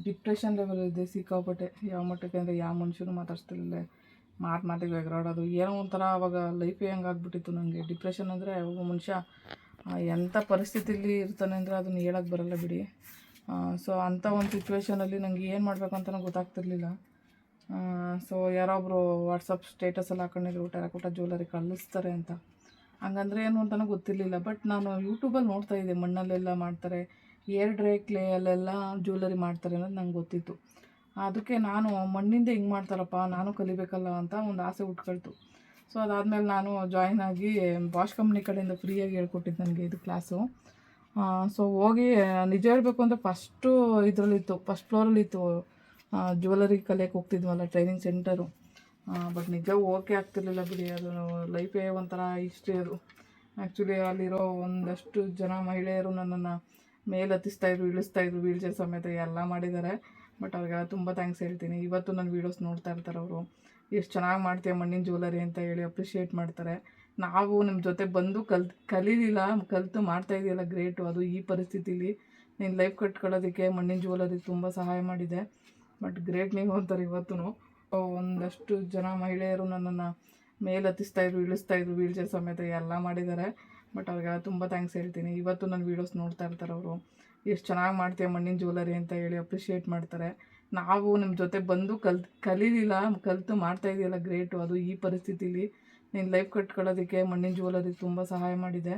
ಡಿಪ್ರೆಷನ್ ಲೆವೆಲ್ ಇದೆ ಸಿಕ್ಕಾಪಟ್ಟೆ. ಯಾವ ಮಟ್ಟಕ್ಕೆ ಅಂದರೆ ಯಾವ ಮನುಷ್ಯನು ಮಾತಾಡ್ಸ್ತಿರಲಿಲ್ಲ, ಮಾತಿಗೆ ಎಗರಾಡೋದು, ಏನೋ ಒಂಥರ ಆವಾಗ ಲೈಫೇ ಹಂಗೆ ಆಗ್ಬಿಟ್ಟಿತ್ತು ನನಗೆ. ಡಿಪ್ರೆಷನ್ ಅಂದರೆ ಒಬ್ಬ ಮನುಷ್ಯ ಎಂಥ ಪರಿಸ್ಥಿತಿಲಿ ಇರ್ತಾನೆ ಅಂದರೆ ಅದನ್ನು ಹೇಳೋಕ್ಕೆ ಬರೋಲ್ಲ ಬಿಡಿ. ಸೊ ಅಂಥ ಒಂದು ಸಿಚುವೇಷನಲ್ಲಿ ನನಗೆ ಏನು ಮಾಡಬೇಕಂತ ನನಗೆ ಗೊತ್ತಾಗ್ತಿರ್ಲಿಲ್ಲ. ಸೊ ಯಾರೊಬ್ಬರು ವಾಟ್ಸಪ್ ಸ್ಟೇಟಸಲ್ಲಿ ಹಾಕೊಂಡಿದ್ರು ಟೆರಾಕೋಟಾ ಜ್ಯುವೆಲರಿ ಕಳಿಸ್ತಾರೆ ಅಂತ. ಹಂಗಂದ್ರೆ ಏನು ಅಂತಲೂ ಗೊತ್ತಿರಲಿಲ್ಲ. ಬಟ್ ನಾನು ಯೂಟ್ಯೂಬಲ್ಲಿ ನೋಡ್ತಾಯಿದ್ದೆ, ಮಣ್ಣಲ್ಲೆಲ್ಲ ಮಾಡ್ತಾರೆ, ಏರ್ ಡ್ರೈ ಕ್ಲೇಯಲ್ಲೆಲ್ಲ ಜ್ಯುವೆಲರಿ ಮಾಡ್ತಾರೆ ಅನ್ನೋದು ನಂಗೆ ಗೊತ್ತಿತ್ತು. ಅದಕ್ಕೆ ನಾನು ಮಣ್ಣಿಂದ ಹಿಂಗೆ ಮಾಡ್ತಾರಪ್ಪ, ನಾನು ಕಲಿಬೇಕಲ್ಲ ಅಂತ ಒಂದು ಆಸೆ ಹುಟ್ಕೊಳ್ತು. ಸೊ ಅದಾದಮೇಲೆ ನಾನು ಜಾಯ್ನ್ ಆಗಿ ಬಾಷ್ ಕಂಪ್ನಿ ಕಡೆಯಿಂದ ಫ್ರೀಯಾಗಿ ಹೇಳ್ಕೊಟ್ಟಿದ್ದು ನನಗೆ ಇದು ಕ್ಲಾಸು. ಸೊ ಹೋಗಿ ನಿಜ ಹೇಳಬೇಕು ಅಂದರೆ ಫಸ್ಟ್ ಫ್ಲೋರಲ್ಲಿತ್ತು ಜ್ಯುವೆಲರಿ ಕಲಿಯೋಕ್ಕೆ ಹೋಗ್ತಿದ್ವಲ್ಲ ಟ್ರೈನಿಂಗ್ ಸೆಂಟರು. ಬಟ್ ನಿಜ ಓಕೆ ಆಗ್ತಿರ್ಲಿಲ್ಲ ಬಿಡಿ. ಅದು ಲೈಫೇ ಒಂಥರ ಹಿಸ್ಟ್ರಿ ಅದು. ಆ್ಯಕ್ಚುಲಿ ಅಲ್ಲಿರೋ ಒಂದಷ್ಟು ಜನ ಮಹಿಳೆಯರು ನನ್ನನ್ನು ಮೇಲೆ ಹತ್ತಿಸ್ತಾಯಿದ್ರು, ಇಳಿಸ್ತಾಯಿದ್ರು, ವೀಲ್ಚೇರ್ ಸಮೇತ ಎಲ್ಲ ಮಾಡಿದ್ದಾರೆ. ಬಟ್ ಅವ್ರಿಗೆಲ್ಲ ತುಂಬ ಥ್ಯಾಂಕ್ಸ್ ಹೇಳ್ತೀನಿ. ಇವತ್ತು ನನ್ನ ವೀಡಿಯೋಸ್ ನೋಡ್ತಾ ಇರ್ತಾರೆ ಅವರು. ಎಷ್ಟು ಚೆನ್ನಾಗಿ ಮಾಡ್ತೀಯ ಮಣ್ಣಿನ ಜ್ಯುವೆಲರಿ ಅಂತ ಹೇಳಿ ಅಪ್ರಿಷಿಯೇಟ್ ಮಾಡ್ತಾರೆ. ನಾವು ನಿಮ್ಮ ಜೊತೆ ಬಂದು ಕಲಿತು ಮಾಡ್ತಾಯಿದೆಯಲ್ಲ ಗ್ರೇಟು. ಅದು ಈ ಪರಿಸ್ಥಿತಿಲಿ ನೀನು ಲೈಫ್ ಕಟ್ಕೊಳ್ಳೋದಕ್ಕೆ ಮಣ್ಣಿನ ಜ್ಯುವೆಲರಿ ತುಂಬ ಸಹಾಯ ಮಾಡಿದೆ. ಬಟ್ ಗ್ರೇಟ್ ನೀವು ಅಂತಾರೆ ಇವತ್ತು. ಒಂದಷ್ಟು ಜನ ಮಹಿಳೆಯರು ನನ್ನನ್ನು ಮೇಲೆ ಹತ್ತಿಸ್ತಾಯಿದ್ರು, ಇಳಿಸ್ತಾಯಿದ್ರು, ವೀಲ್ಚೇರ್ ಸಮೇತ ಎಲ್ಲ ಮಾಡಿದ್ದಾರೆ. ಬಟ್ ಅವ್ರಿಗೆಲ್ಲ ತುಂಬ ಥ್ಯಾಂಕ್ಸ್ ಹೇಳ್ತೀನಿ. ಇವತ್ತು ನನ್ನ ವೀಡಿಯೋಸ್ ನೋಡ್ತಾ ಇರ್ತಾರೆ ಅವರು. ಎಷ್ಟು ಚೆನ್ನಾಗಿ ಮಾಡ್ತೀಯ ಮಣ್ಣಿನ ಜ್ಯುವೆಲರಿ ಅಂತ ಹೇಳಿ ಅಪ್ರಿಷಿಯೇಟ್ ಮಾಡ್ತಾರೆ. ನಾವು ನಿಮ್ಮ ಜೊತೆ ಬಂದು ಕಲಿತು ಮಾಡ್ತಾಯಿದೆಯಲ್ಲ ಗ್ರೇಟು. ಅದು ಈ ಪರಿಸ್ಥಿತಿಲಿ ನೀನು ಲೈಫ್ ಕಟ್ಕೊಳ್ಳೋದಕ್ಕೆ ಮಣ್ಣಿನ ಜ್ಯುವೆಲರಿ ತುಂಬ ಸಹಾಯ ಮಾಡಿದೆ.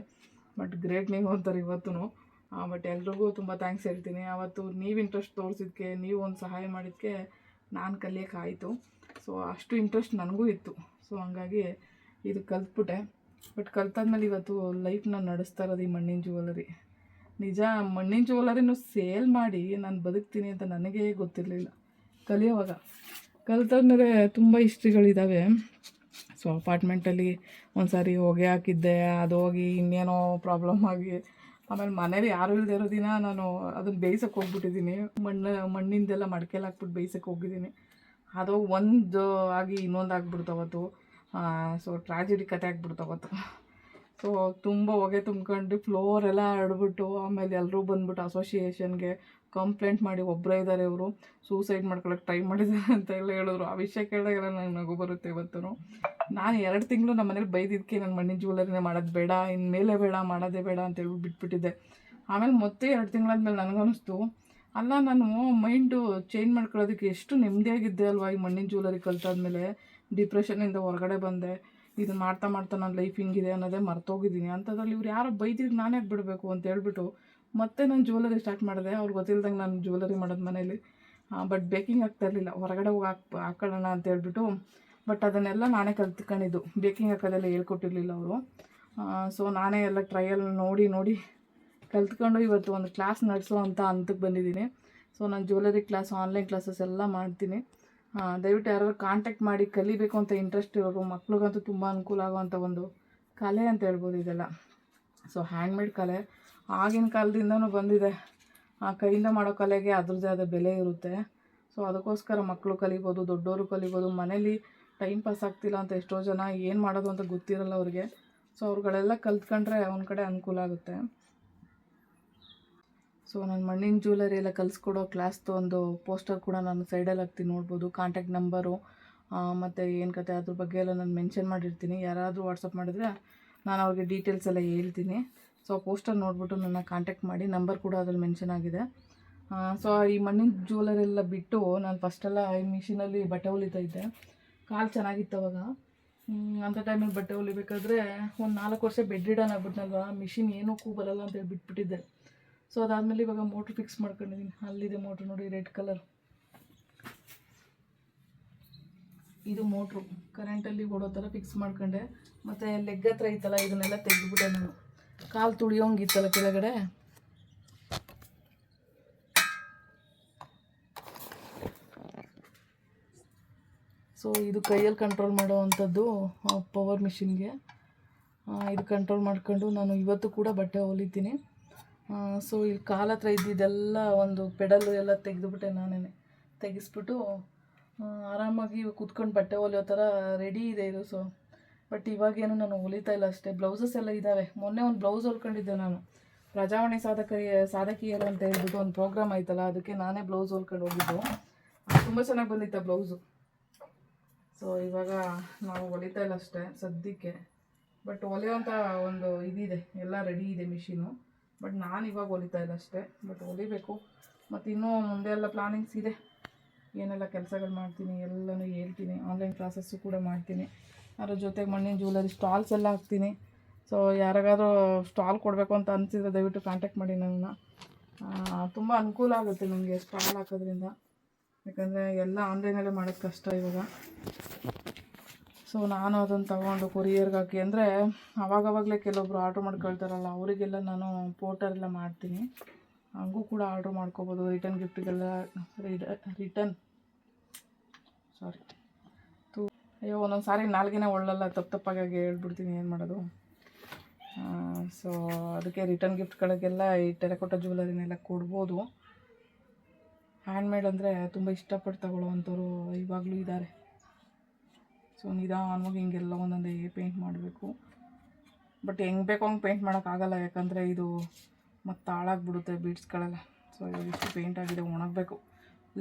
ಬಟ್ ಗ್ರೇಟ್ ನೀವು ಅಂತಾರೆ ಇವತ್ತು. ಬಟ್ ಎಲ್ರಿಗೂ ತುಂಬ ಥ್ಯಾಂಕ್ಸ್ ಹೇಳ್ತೀನಿ. ಆವತ್ತು ನೀವು ಇಂಟ್ರೆಸ್ಟ್ ತೋರಿಸಿದ್ದಕ್ಕೆ, ನೀವು ಒಂದು ಸಹಾಯ ಮಾಡಿದ್ದಕ್ಕೆ ನಾನು ಕಲಿಯೋಕ್ಕಾಯಿತು. ಸೊ ಅಷ್ಟು ಇಂಟ್ರೆಸ್ಟ್ ನನಗೂ ಇತ್ತು. ಸೊ ಹಂಗಾಗಿ ಇದು ಕಲ್ತ್ಬಿಟ್ಟೆ. ಬಟ್ ಕಲ್ತಾದ್ಮೇಲೆ ಇವತ್ತು ಲೈಫ್ನ ನಡೆಸ್ತಾ ಇರೋದು ಈ ಮಣ್ಣಿನ ಜ್ಯುವೆಲರಿ. ನಿಜ ಮಣ್ಣಿನ ಜ್ಯುವೆಲರಿನೂ ಸೇಲ್ ಮಾಡಿ ನಾನು ಬದುಕ್ತೀನಿ ಅಂತ ನನಗೇ ಗೊತ್ತಿರಲಿಲ್ಲ ಕಲಿಯೋವಾಗ. ಕಲ್ತಾದ್ಮೇಲೆ ತುಂಬ ಹಿಸ್ಟ್ರಿಗಳಿದ್ದಾವೆ. ಸೊ ಅಪಾರ್ಟ್ಮೆಂಟಲ್ಲಿ ಒಂದು ಸಾರಿ ಹೊಗೆ ಹಾಕಿದ್ದೆ, ಅದು ಹೋಗಿ ಇನ್ನೇನೋ ಪ್ರಾಬ್ಲಮ್ ಆಗಿ ಆಮೇಲೆ ಮನೇಲಿ ಯಾರೂ ಇಲ್ಲದೆ ಇರೋ ದಿನ ನಾನು ಅದನ್ನು ಬೇಯ್ಸೋಕ್ಕೆ ಹೋಗ್ಬಿಟ್ಟಿದ್ದೀನಿ. ಮಣ್ಣಿಂದೆಲ್ಲ ಮಡ್ಕೆಲಿ ಹಾಕ್ಬಿಟ್ಟು ಬೇಯ್ಸೋಕ್ಕೆ ಹೋಗಿದ್ದೀನಿ. ಅದು ಒಂದು ಆಗಿ ಇನ್ನೊಂದು ಆಗ್ಬಿಡ್ತಾವತ್ತು. ಸೊ ಟ್ರಾಜಿಡಿ ಕತೆ ಆಗ್ಬಿಡ್ತಾವತ್ತು. ಸೊ ತುಂಬ ಹೊಗೆ ತುಂಬ್ಕೊಂಡು ಫ್ಲೋರೆಲ್ಲ ಹರಡ್ಬಿಟ್ಟು ಆಮೇಲೆ ಎಲ್ಲರೂ ಬಂದ್ಬಿಟ್ಟು ಅಸೋಸಿಯೇಷನ್ಗೆ ಕಂಪ್ಲೇಂಟ್ ಮಾಡಿ ಒಬ್ಬರೇ ಇದ್ದಾರೆ ಇವರು ಸೂಸೈಡ್ ಮಾಡ್ಕೊಳಕ್ಕೆ ಟ್ರೈ ಮಾಡಿದ್ದಾರೆ ಅಂತ ಎಲ್ಲ ಹೇಳಿದ್ರು. ಆ ವಿಷಯ ಕೇಳಿದಾಗೆಲ್ಲ ನಂಗೆ ನಗು ಬರುತ್ತೆ ಇವತ್ತು. ನಾನು 2 ತಿಂಗಳು ನಮ್ಮ ಮನೇಲಿ ಬೈದಿದ್ದಕ್ಕೆ ನಾನು ಮಣ್ಣಿನ ಜ್ಯುವೆಲರಿನೇ ಮಾಡೋದು ಬೇಡ, ಇನ್ಮೇಲೆ ಬೇಡ, ಮಾಡೋದೇ ಬೇಡ ಅಂತ ಹೇಳ್ಬಿಟ್ಟು ಬಿಟ್ಬಿಟ್ಟಿದ್ದೆ. ಆಮೇಲೆ ಮತ್ತೆ 2 ತಿಂಗಳಾದ್ಮೇಲೆ ನನಗನ್ನಿಸ್ತು, ಅಲ್ಲ ನಾನು ಮೈಂಡು ಚೇಂಜ್ ಮಾಡ್ಕೊಳ್ಳೋದಕ್ಕೆ ಎಷ್ಟು ನೆಮ್ಮದಿಯಾಗಿದ್ದೆ ಅಲ್ವಾ ಈ ಮಣ್ಣಿನ ಜ್ಯುವೆಲರಿ ಕಲ್ತಾದ್ಮೇಲೆ. ಡಿಪ್ರೆಷನಿಂದ ಹೊರಗಡೆ ಬಂದೆ. ಇದನ್ನು ಮಾಡ್ತಾ ಮಾಡ್ತಾ ನನ್ನ ಲೈಫ್ ಹಿಂಗಿದೆ ಅನ್ನೋದೇ ಮರ್ತೋಗಿದ್ದೀನಿ. ಅಂಥದ್ರಲ್ಲಿ ಇವ್ರು ಯಾರೋ ಬೈದಿದ್ದು ನಾನು ಯಾಕೆ ಬಿಡಬೇಕು ಅಂತ ಹೇಳ್ಬಿಟ್ಟು ಮತ್ತೆ ನಾನು ಜ್ಯುವೆಲರಿ ಸ್ಟಾರ್ಟ್ ಮಾಡಿದೆ. ಅವ್ರು ಗೊತ್ತಿಲ್ದಂಗೆ ನಾನು ಜ್ಯುವೆಲರಿ ಮಾಡೋದು ಮನೇಲಿ. ಬಟ್ ಬೇಕಿಂಗ್ ಆಗ್ತಾ ಇರಲಿಲ್ಲ, ಹೊರಗಡೆ ಹೋಗಿ ಹಾಕೊಳ್ಳೋಣ ಅಂತ ಹೇಳ್ಬಿಟ್ಟು. ಬಟ್ ಅದನ್ನೆಲ್ಲ ನಾನೇ ಕಲ್ತ್ಕೊಂಡಿದ್ದು, ಬೇಕಿಂಗ್ ಹಾಕೋದೆಲ್ಲ ಹೇಳ್ಕೊಟ್ಟಿರಲಿಲ್ಲ ಅವರು. ಸೊ ನಾನೇ ಎಲ್ಲ ಟ್ರಯಲ್ ನೋಡಿ ಕಲ್ತ್ಕೊಂಡು ಇವತ್ತು ಒಂದು ಕ್ಲಾಸ್ ನಡೆಸೋ ಅಂತ ಹಂತಕ್ಕೆ ಬಂದಿದ್ದೀನಿ. ಸೊ ನಾನು ಜ್ಯುವೆಲರಿ ಕ್ಲಾಸ್, ಆನ್ಲೈನ್ ಕ್ಲಾಸಸ್ ಎಲ್ಲ ಮಾಡ್ತೀನಿ. ದಯವಿಟ್ಟು ಯಾರಾದ್ರು ಕಾಂಟ್ಯಾಕ್ಟ್ ಮಾಡಿ ಕಲಿಬೇಕು ಅಂತ ಇಂಟ್ರೆಸ್ಟ್ ಇರೋರು, ಮಕ್ಳಿಗಂತೂ ತುಂಬ ಅನುಕೂಲ ಆಗೋವಂಥ ಒಂದು ಕಲೆ ಅಂತ ಹೇಳ್ಬೋದು ಇದೆಲ್ಲ. ಸೊ ಹ್ಯಾಂಡ್ಮೇಡ್ ಕಲೆ ಆಗಿನ ಕಾಲದಿಂದನೂ ಬಂದಿದೆ. ಆ ಕೈಯಿಂದ ಮಾಡೋ ಕಲೆಗೆ ಅದ್ರದ್ದೇ ಆದ ಬೆಲೆ ಇರುತ್ತೆ. ಸೊ ಅದಕ್ಕೋಸ್ಕರ ಮಕ್ಕಳು ಕಲಿಬೋದು, ದೊಡ್ಡವರು ಕಲಿಬೋದು. ಮನೇಲಿ ಟೈಮ್ ಪಾಸ್ ಆಗ್ತಿಲ್ಲ ಅಂತ ಎಷ್ಟೋ ಜನ ಏನು ಮಾಡೋದು ಅಂತ ಗೊತ್ತಿರಲ್ಲ ಅವ್ರಿಗೆ. ಸೊ ಅವ್ರುಗಳೆಲ್ಲ ಕಲ್ತ್ಕೊಂಡ್ರೆ ಒಂದು ಕಡೆ ಅನುಕೂಲ ಆಗುತ್ತೆ. ಸೊ ನಾನು ಮಣ್ಣಿನ ಜ್ಯುವೆಲರಿ ಎಲ್ಲ ಕಲಿಸ್ಕೊಡೋ ಕ್ಲಾಸ್ದು ಒಂದು ಪೋಸ್ಟರ್ ಕೂಡ ನಾನು ಸೈಡಲ್ಲಿ ಹಾಕ್ತೀನಿ, ನೋಡ್ಬೋದು. ಕಾಂಟ್ಯಾಕ್ಟ್ ನಂಬರು ಮತ್ತು ಏನು ಕತೆ ಅದ್ರ ಬಗ್ಗೆ ಎಲ್ಲ ನಾನು ಮೆನ್ಷನ್ ಮಾಡಿರ್ತೀನಿ. ಯಾರಾದರೂ ವಾಟ್ಸಪ್ ಮಾಡಿದ್ರೆ ನಾನು ಅವ್ರಿಗೆ ಡೀಟೇಲ್ಸ್ ಎಲ್ಲ ಹೇಳ್ತೀನಿ. ಸೊ ಪೋಸ್ಟರ್ ನೋಡಿಬಿಟ್ಟು ನನ್ನ ಕಾಂಟ್ಯಾಕ್ಟ್ ಮಾಡಿ. ನಂಬರ್ ಕೂಡ ಅದ್ರಲ್ಲಿ ಮೆನ್ಷನ್ ಆಗಿದೆ. ಸೊ ಈ ಮಣ್ಣಿನ ಜ್ಯುವೆಲರಿ ಎಲ್ಲ ಬಿಟ್ಟು ನಾನು ಫಸ್ಟೆಲ್ಲ ಈ ಮಿಷಿನಲ್ಲಿ ಬಟ್ಟೆ ಹೊಲಿತಾ ಇದ್ದೆ. ಕಾಲು ಚೆನ್ನಾಗಿತ್ತು ಅವಾಗ. ಅಂಥ ಟೈಮಲ್ಲಿ ಬಟ್ಟೆ ಹೊಲಿಬೇಕಾದ್ರೆ ಒಂದು 4 ವರ್ಷ ಬೆಡ್ ರಿಡನ್ ಆಗ್ಬಿಟ್ನಲ್ವ, ಮಿಷಿನ್ ಏನಕ್ಕೂ ಬರಲ್ಲ ಅಂತ ಹೇಳಿ ಬಿಟ್ಬಿಟ್ಟಿದ್ದೆ. ಸೊ ಅದಾದಮೇಲೆ ಇವಾಗ ಮೋಟ್ರ್ ಫಿಕ್ಸ್ ಮಾಡ್ಕೊಂಡಿದ್ದೀನಿ. ಅಲ್ಲಿದೆ ಮೋಟ್ರ್ ನೋಡಿ, ರೆಡ್ ಕಲರ್. ಇದು ಮೋಟ್ರು ಕರೆಂಟಲ್ಲಿ ಓಡೋ ಥರ ಫಿಕ್ಸ್ ಮಾಡ್ಕೊಂಡೆ. ಮತ್ತು ಲೆಗ್ ಹತ್ರ ಇತ್ತಲ್ಲ, ಇದನ್ನೆಲ್ಲ ತೆಗೆದುಬಿಟ್ಟೆ ನಾನು. ಕಾಲು ತುಳಿಯೋಂಗಿತ್ತಲ್ಲ ಕೆಳಗಡೆ, ಸೊ ಇದು ಕೈಯಲ್ಲಿ ಕಂಟ್ರೋಲ್ ಮಾಡೋ ಅಂಥದ್ದು ಪವರ್ ಮಿಷಿನ್ಗೆ. ಇದು ಕಂಟ್ರೋಲ್ ಮಾಡ್ಕೊಂಡು ನಾನು ಇವತ್ತು ಕೂಡ ಬಟ್ಟೆ ಹೊಲಿತೀನಿ. ಸೊ ಇಲ್ಲಿ ಕಾಲ ಹತ್ರ ಇದ್ದಿದ್ದೆಲ್ಲ ಒಂದು ಪೆಡಲು ಎಲ್ಲ ತೆಗೆದುಬಿಟ್ಟೆ, ನಾನೇ ತೆಗೆಸ್ಬಿಟ್ಟು ಆರಾಮಾಗಿ ಕೂತ್ಕೊಂಡು ಬಟ್ಟೆ ಹೊಲಿಯೋ ಥರ ರೆಡಿ ಇದೆ ಇದು. ಸೊ ಬಟ್ ಇವಾಗೇನು ನಾನು ಹೊಲಿತಾ ಇಲ್ಲ ಅಷ್ಟೇ. ಬ್ಲೌಸಸ್ ಎಲ್ಲ ಇದ್ದಾವೆ. ಮೊನ್ನೆ ಒಂದು ಬ್ಲೌಸ್ ಹೊಲ್ಕೊಂಡಿದ್ದೆ ನಾನು, ಪ್ರಜಾವಾಣಿ ಸಾಧಕಿಯರು ಅಂತ ಹೇಳ್ಬಿಟ್ಟು ಒಂದು ಪ್ರೋಗ್ರಾಮ್ ಆಯ್ತಲ್ಲ, ಅದಕ್ಕೆ ನಾನೇ ಬ್ಲೌಸ್ ಹೊಲ್ಕೊಂಡು ಹೋಗಿದ್ದು. ತುಂಬ ಚೆನ್ನಾಗಿ ಬಂದಿತ್ತು ಬ್ಲೌಸು. ಸೊ ಇವಾಗ ನಾವು ಹೊಲಿತಾ ಇಲ್ಲ ಅಷ್ಟೇ ಸದ್ಯಕ್ಕೆ. ಬಟ್ ಹೊಲಿಯೋಂಥ ಒಂದು ಇದಿದೆ, ಎಲ್ಲ ರೆಡಿ ಇದೆ ಮಿಷಿನು. ಬಟ್ ನಾನು ಇವಾಗ ಹೊಲಿತಾ ಇಲ್ಲ ಅಷ್ಟೇ. ಬಟ್ ಹೊಲಿಬೇಕು. ಮತ್ತು ಇನ್ನೂ ಮುಂದೆ ಎಲ್ಲ ಪ್ಲಾನಿಂಗ್ಸ್ ಇದೆ. ಏನೆಲ್ಲ ಕೆಲಸಗಳು ಮಾಡ್ತೀನಿ ಎಲ್ಲನೂ ಹೇಳ್ತೀನಿ. ಆನ್ಲೈನ್ ಕ್ಲಾಸಸ್ಸು ಕೂಡ ಮಾಡ್ತೀನಿ. ಅದ್ರ ಜೊತೆಗೆ ಮಣ್ಣಿನ ಜ್ಯುವೆಲರಿ ಸ್ಟಾಲ್ಸ್ ಎಲ್ಲ ಹಾಕ್ತೀನಿ. ಸೊ ಯಾರಿಗಾದ್ರೂ ಸ್ಟಾಲ್ ಕೊಡಬೇಕು ಅಂತ ಅನಿಸಿದ್ರೆ ದಯವಿಟ್ಟು ಕಾಂಟ್ಯಾಕ್ಟ್ ಮಾಡಿ ನನ್ನ. ತುಂಬ ಅನುಕೂಲ ಆಗುತ್ತೆ ನನಗೆ ಸ್ಟಾಲ್ ಹಾಕೋದ್ರಿಂದ. ಯಾಕಂದರೆ ಎಲ್ಲ ಆನ್ಲೈನಲ್ಲೇ ಮಾಡೋದು ಕಷ್ಟ ಇವಾಗ. ಸೊ ನಾನು ಅದನ್ನು ತೊಗೊಂಡು ಕೊರಿಯರ್ಗೆ ಹಾಕಿ, ಅಂದರೆ ಆವಾಗವಾಗಲೇ ಕೆಲವೊಬ್ರು ಆರ್ಡ್ರ್ ಮಾಡ್ಕೊಳ್ತಾರಲ್ಲ, ಅವರಿಗೆಲ್ಲ ನಾನು ಪೋರ್ಟರ್ ಎಲ್ಲ ಮಾಡ್ತೀನಿ. ಹಂಗೂ ಕೂಡ ಆರ್ಡ್ರ್ ಮಾಡ್ಕೋಬೋದು. ರಿಟರ್ನ್ ಗಿಫ್ಟಿಗೆಲ್ಲ ಅಯ್ಯೋ ಒಂದೊಂದು ಸಾರಿ ನಾಲ್ಗಿನ ಒಳ್ಳಲ್ಲ, ತಪ್ಪಾಗಿ ಹೇಳ್ಬಿಡ್ತೀನಿ, ಏನು ಮಾಡೋದು. ಸೊ ಅದಕ್ಕೆ ರಿಟರ್ನ್ ಗಿಫ್ಟ್ಗಳಿಗೆಲ್ಲ ಈ ಟೆರಕೋಟ ಜ್ಯುವೆಲರಿನೆಲ್ಲ ಕೊಡ್ಬೋದು. ಹ್ಯಾಂಡ್ಮೇಡ್ ಅಂದರೆ ತುಂಬ ಇಷ್ಟಪಟ್ಟು ತಗೊಳ್ಳೋವಂಥವ್ರು ಇವಾಗಲೂ ಇದ್ದಾರೆ. ಸೊ ನಿಧಾನವಾಗಿ ಹಿಂಗೆಲ್ಲ ಒಂದೊಂದೇ ಪೇಂಟ್ ಮಾಡಬೇಕು. ಬಟ್ ಹೆಂಗೆ ಬೇಕೋ ಹಂಗೆ ಪೇಂಟ್ ಮಾಡೋಕ್ಕಾಗಲ್ಲ, ಯಾಕಂದರೆ ಇದು ಮತ್ತು ಹಾಳಾಗ್ಬಿಡುತ್ತೆ ಬೀಡ್ಸ್ಗಳೆಲ್ಲ. ಸೊ ಇವಾಗ ಇಷ್ಟು ಪೇಂಟ್ ಆಗಿದೆ, ಒಣಗಬೇಕು.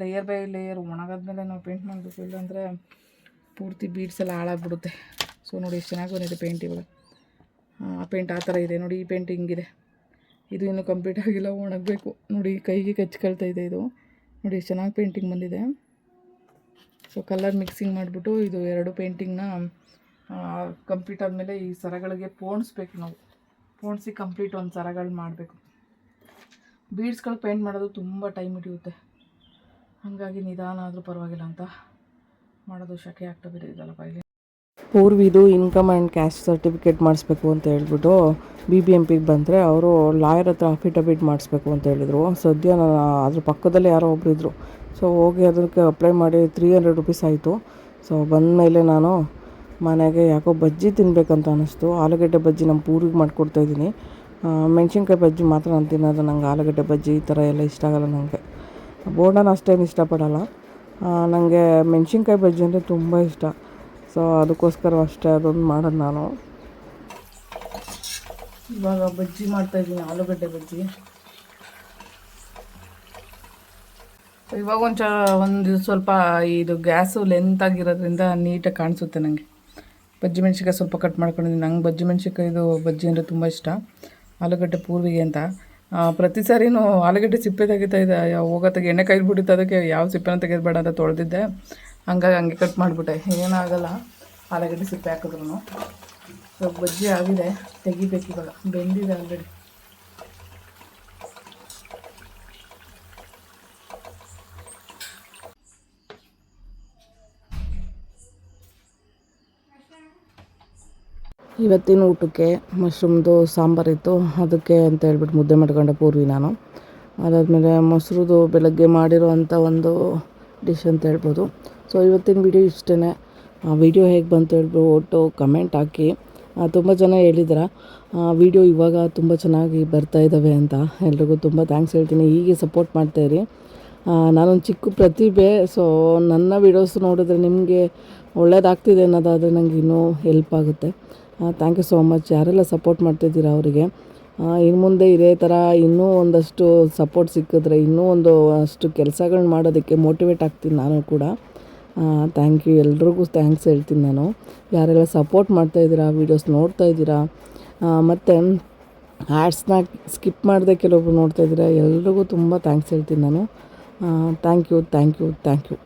ಲೇಯರ್ ಬೈ ಲೇಯರ್ ಒಣಗಾದ್ಮೇಲೆ ನಾವು ಪೇಂಟ್ ಮಾಡಬೇಕು, ಇಲ್ಲಾಂದರೆ ಪೂರ್ತಿ ಬೀಡ್ಸ್ ಎಲ್ಲ ಹಾಳಾಗ್ಬಿಡುತ್ತೆ. ಸೊ ನೋಡಿ ಎಷ್ಟು ಚೆನ್ನಾಗಿ ಬಂದಿದೆ ಪೇಂಟ್ ಇವಾಗ. ಆ ಪೇಂಟ್ ಆ ಥರ ಇದೆ ನೋಡಿ. ಈ ಪೇಂಟ್ ಹಿಂಗಿದೆ. ಇದು ಇನ್ನೂ ಕಂಪ್ಲೀಟ್ ಆಗಿಲ್ಲ, ಒಣಗಬೇಕು. ನೋಡಿ ಕೈಗೆ ಕಚ್ಕೊಳ್ತಾ ಇದೆ ಇದು. ನೋಡಿ ಎಷ್ಟು ಚೆನ್ನಾಗಿ ಪೇಂಟಿಂಗ್ ಬಂದಿದೆ. ಸೊ ಕಲರ್ ಮಿಕ್ಸಿಂಗ್ ಮಾಡಿಬಿಟ್ಟು ಇದು 2 ಪೇಂಟಿಂಗ್ನ ಕಂಪ್ಲೀಟ್ ಆದಮೇಲೆ ಈ ಸರಗಳಿಗೆ ಪೋಣಿಸ್ಬೇಕು ನಾವು. ಪೋಣಿಸಿ ಕಂಪ್ಲೀಟ್ ಒಂದು ಸರಗಳು ಮಾಡಬೇಕು. ಬೀಡ್ಸ್ಗಳು ಪೇಂಟ್ ಮಾಡೋದು ತುಂಬ ಟೈಮ್ ಹಿಡಿಯುತ್ತೆ. ಹಾಗಾಗಿ ನಿಧಾನ ಆದರೂ ಪರವಾಗಿಲ್ಲ ಅಂತ ಮಾಡೋದು. ಶಕೆ ಆಗ್ತಾ ಬಿಟ್ಟಿದ್ದಲ್ಲಪ್ಪ ಇಲ್ಲಿ. ಪೂರ್ವಿದು ಇನ್ಕಮ್ ಆ್ಯಂಡ್ ಕ್ಯಾಸ್ಟ್ ಸರ್ಟಿಫಿಕೇಟ್ ಮಾಡಿಸ್ಬೇಕು ಅಂತ ಹೇಳ್ಬಿಟ್ಟು BBMPಗೆ ಬಂದರೆ ಅವರು ಲಾಯರ್ ಹತ್ರ ಅಫಿಡವಿಟ್ ಮಾಡಿಸ್ಬೇಕು ಅಂತ ಹೇಳಿದರು. ಸದ್ಯ ನಾನು ಅದ್ರ ಪಕ್ಕದಲ್ಲೇ ಯಾರೋ ಒಬ್ರು ಇದ್ದರು. ಸೊ ಹೋಗಿ ಅದಕ್ಕೆ ಅಪ್ಲೈ ಮಾಡಿ 300 ರೂಪೀಸ್ ಆಯಿತು. ಸೊ ಬಂದಮೇಲೆ ನಾನು ಮನೆಗೆ ಯಾಕೋ ಬಜ್ಜಿ ತಿನ್ನಬೇಕಂತ ಅನ್ನಿಸ್ತು. ಆಲೂಗಡ್ಡೆ ಬಜ್ಜಿ ನಮ್ಮ ಪೂರ್ವಿಗೆ ಮಾಡಿಕೊಡ್ತಾಯಿದ್ದೀನಿ. ಮೆಣಸಿನ್ಕಾಯಿ ಬಜ್ಜಿ ಮಾತ್ರ ನಾನು ತಿನ್ನೋದು. ನಂಗೆ ಆಲೂಗಡ್ಡೆ ಬಜ್ಜಿ ಈ ಥರ ಎಲ್ಲ ಇಷ್ಟ ಆಗೋಲ್ಲ. ನನಗೆ ಬೋಂಡನ ಅಷ್ಟೇನು ಇಷ್ಟಪಡಲ್ಲ. ನನಗೆ ಮೆಣಸಿನ್ಕಾಯಿ ಬಜ್ಜಿ ಅಂದರೆ ತುಂಬ ಇಷ್ಟ. ಸೊ ಅದಕ್ಕೋಸ್ಕರ ಅಷ್ಟೇ ಅದೊಂದು ಮಾಡೋದು ನಾನು. ಇವಾಗ ಬಜ್ಜಿ ಮಾಡ್ತಾಯಿದ್ದೀನಿ, ಆಲೂಗಡ್ಡೆ ಬಜ್ಜಿ. ಇವಾಗ ಒಂದು ಸ್ವಲ್ಪ ಇದು ಗ್ಯಾಸು ಲೆಂತಾಗಿರೋದ್ರಿಂದ ನೀಟಾಗಿ ಕಾಣಿಸುತ್ತೆ ನನಗೆ. ಬಜ್ಜಿ ಮೆಣ್ಸಿನ್ಕಾಯಿ ಸ್ವಲ್ಪ ಕಟ್ ಮಾಡ್ಕೊಂಡಿದ್ದೀನಿ. ನಂಗೆ ಬಜ್ಜಿ ಮೆಣ್ಸಿನ್ಕಾಯಿದು ಬಜ್ಜಿ ಅಂದರೆ ತುಂಬ ಇಷ್ಟ. ಆಲೂಗಡ್ಡೆ ಪೂರ್ವಿಗೆ ಅಂತ ಪ್ರತಿ ಸಾರಿನೂ ಆಲೂಗಡ್ಡೆ ಸಿಪ್ಪೆ ತೆಗಿತಾ ಇದೆ. ಹೋಗೋತ್ತಾಗ ಎಣ್ಣೆ ಕೈ ಬಿಟ್ಟಿತ್ತು, ಅದಕ್ಕೆ ಯಾವ ಸಿಪ್ಪೆನ ತೆಗೆದ್ಬೇಡ ಅಂತ ತೊಳೆದಿದ್ದೆ. ಹಂಗಾಗಿ ಹಂಗೆ ಕಟ್ ಮಾಡಿಬಿಟ್ಟೆ. ಏನಾಗಲ್ಲ ಆಲೂಗಡ್ಡೆ ಸಿಪ್ಪೆ ಹಾಕಿದ್ರು. ಸೊ ಬಜ್ಜಿ ಆಗಿದೆ, ತೆಗಿಬೇಕು ಇವಾಗ. ಬೆಂದಿದೆ ಆಲ್ರೆಡಿ. ಇವತ್ತಿನ ಊಟಕ್ಕೆ ಮಶ್ರೂಮ್ದು ಸಾಂಬಾರಿತ್ತು, ಅದಕ್ಕೆ ಅಂತ ಹೇಳ್ಬಿಟ್ಟು ಮುದ್ದೆ ಮಾಡ್ಕೊಂಡೆ ಪೂರ್ವಿ ನಾನು. ಅದಾದಮೇಲೆ ಮೊಸರುದು ಬೆಳಗ್ಗೆ ಮಾಡಿರೋ ಅಂಥ ಒಂದು ಡಿಶ್ ಅಂತ ಹೇಳ್ಬೋದು. ಸೊ ಇವತ್ತಿನ ವಿಡಿಯೋ ಇಷ್ಟೇ. ವಿಡಿಯೋ ಹೇಗೆ ಬಂತು ಹೇಳ್ಬಿಟ್ಟು ಕಮೆಂಟ್ ಹಾಕಿ. ತುಂಬ ಜನ ಹೇಳಿದ್ರ ವಿಡಿಯೋ ಇವಾಗ ತುಂಬ ಚೆನ್ನಾಗಿ ಬರ್ತಾ ಇದ್ದಾವೆ ಅಂತ. ಎಲ್ರಿಗೂ ತುಂಬ ಥ್ಯಾಂಕ್ಸ್ ಹೇಳ್ತೀನಿ. ಹೀಗೆ ಸಪೋರ್ಟ್ ಮಾಡ್ತಾಯಿರಿ. ನಾನೊಂದು ಚಿಕ್ಕ ಪ್ರತಿಭೆ. ಸೊ ನನ್ನ ವಿಡಿಯೋಸ್ ನೋಡಿದ್ರೆ ನಿಮಗೆ ಒಳ್ಳೇದಾಗ್ತಿದೆ ಅನ್ನೋದಾದರೆ ನನಗೆ ಇನ್ನೂ ಹೆಲ್ಪ್ ಆಗುತ್ತೆ. Thank you so much. ಯಾರೆಲ್ಲ ಸಪೋರ್ಟ್ ಮಾಡ್ತಿದ್ದೀರಾ ಅವರಿಗೆ ಇನ್ನು ಮುಂದೆ ಇದೇ ಥರ ಇನ್ನೂ ಒಂದಷ್ಟು ಸಪೋರ್ಟ್ ಸಿಕ್ಕಿದ್ರೆ ಇನ್ನೂ ಅಷ್ಟು ಕೆಲಸಗಳನ್ನ ಮಾಡೋದಕ್ಕೆ ಮೋಟಿವೇಟ್ ಆಗ್ತೀನಿ ನಾನು ಕೂಡ. ಥ್ಯಾಂಕ್ ಯು, ಎಲ್ರಿಗೂ ಥ್ಯಾಂಕ್ಸ್ ಹೇಳ್ತೀನಿ ನಾನು. ಯಾರೆಲ್ಲ ಸಪೋರ್ಟ್ ಮಾಡ್ತಾಯಿದ್ದೀರಾ, ವೀಡಿಯೋಸ್ ನೋಡ್ತಾಯಿದ್ದೀರಾ, ಮತ್ತು ಆ್ಯಡ್ಸ್ನ ಸ್ಕಿಪ್ ಮಾಡದೆ ಕೆಲವೊಬ್ರು ನೋಡ್ತಾಯಿದ್ದೀರಾ, ಎಲ್ರಿಗೂ ತುಂಬ ಥ್ಯಾಂಕ್ಸ್ ಹೇಳ್ತೀನಿ ನಾನು. Thank you.